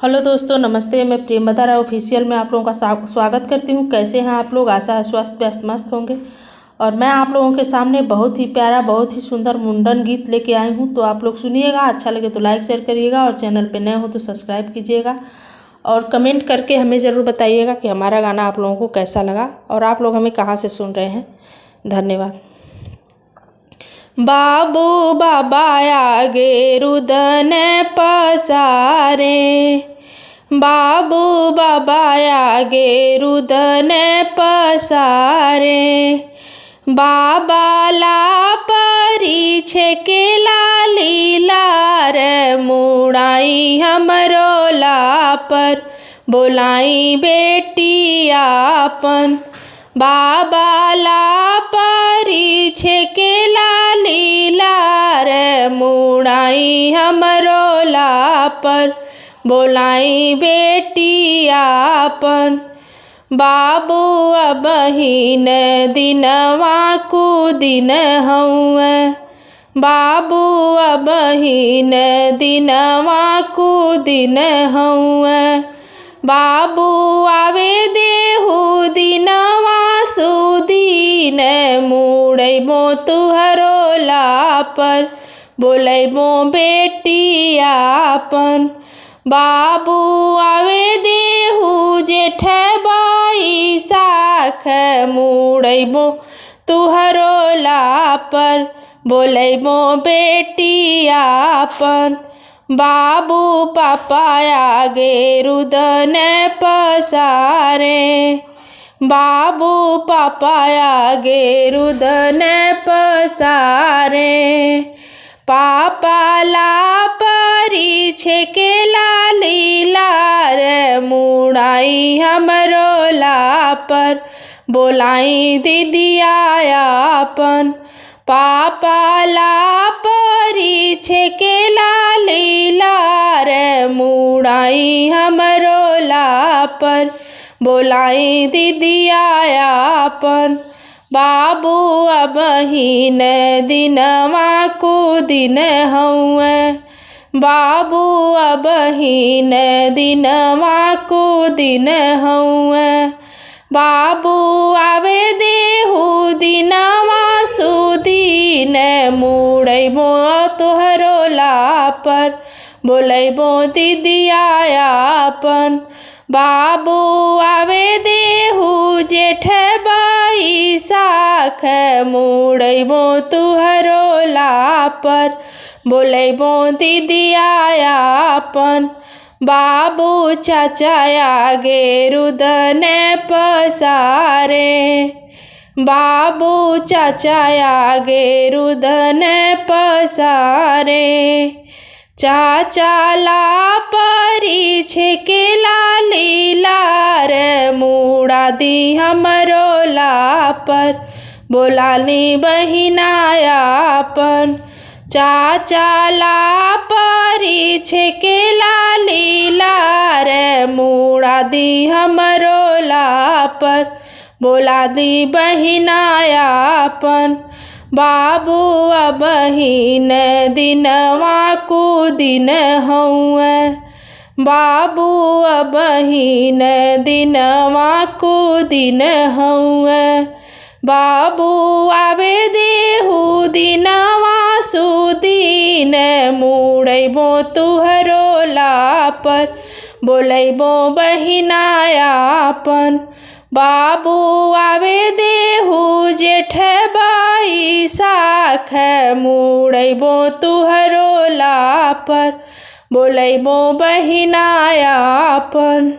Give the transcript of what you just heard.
Hello दोस्तों, नमस्ते। मैं प्रेमदा राय ऑफिशियल में आप लोगों का स्वागत करती हूँ। कैसे हैं आप लोग? आशा है स्वस्थ व्यस्त मस्त होंगे। और मैं आप लोगों के सामने बहुत ही प्यारा, बहुत ही सुंदर मुंडन गीत लेके आई हूँ। तो आप लोग सुनिएगा, अच्छा लगे तो लाइक शेयर करिएगा और चैनल पे नए हो तो सब्सक्राइब कीजिएगा और कमेंट करके हमें ज़रूर बताइएगा कि हमारा गाना आप लोगों को कैसा लगा और आप लोग हमें कहाँ से सुन रहे हैं। धन्यवाद। बाबू बाबा आगे रुदन पसारे, बाबू बाबा आगे रुदन पसारे, बाबा ला परी छेके लाली लार, मुड़ाई हमरो ला पर बोलाई बेटी आपन, बाबा ला परी छेके लाली लार, मुड़ाई हमरो ला पर बोलाई बेटी आपन, बाबू अबहिन दिनवा कु दिन हउए, बाबू अबहिन दिनवा कु दिन हउए, बाबू आवे देहु दिनवा सुदीन, मुड़ैबो तुहरो ला पर बोलैबो बेटी आपन, बाबू आवे देहु जेठ बाई साख, मुड़ैबो तुहरो ला पर बोलैबो बेटी आपन, बाबू पापा आगे रुदन पसारे, बाबू पापा आगे रुदन पसारे, पापा ला परी छेके लाली लार, मुड़ाई हमरो ला पर बोलाई दीदिया आपन, पापा ला परी छेके लाली लार, मुड़ाई हमरो ला पर बोलाई दीदिया आपन, बाबू अबहिन दिनवा कु दिन हउए, बाबू अबहिन दिनवा कु दिन हउए, बाबू आवे देहु दिनवा सुदीन, मुड़ैबो तोहरो ला पर बोलैबो दीदिया आपन, बाबू आवे देहु जेठ बाई साख, मुड़ैबो तुहरो ला पर बोलैबो दीदिया आपन, बाबू चाचा आगे रुदन पसारे, बाबू चाचा आगे रुदन पसारे, चाचा ला परी छेके लाली लार, मुड़ा दी हमरो ला पर बोलाली बहिना आपन, चाचा ला परी छेके लाली लार, मुड़ा दी हमरो ला पर बोला दी बहिना आपन, बाबू अबहिन दिनवा कु दिन हउए, बाबू अबहिन दिनवा कु दिन हउए, बाबू आवे देहु दिनवा सुदीन, मुड़ैबो तुहरो ला पर बोलैबो बहिना आपन, बाबू आवे देहु जेठ बाई साख, मुड़ैबो तुहरो ला पर बोलैबो बहिना आपन।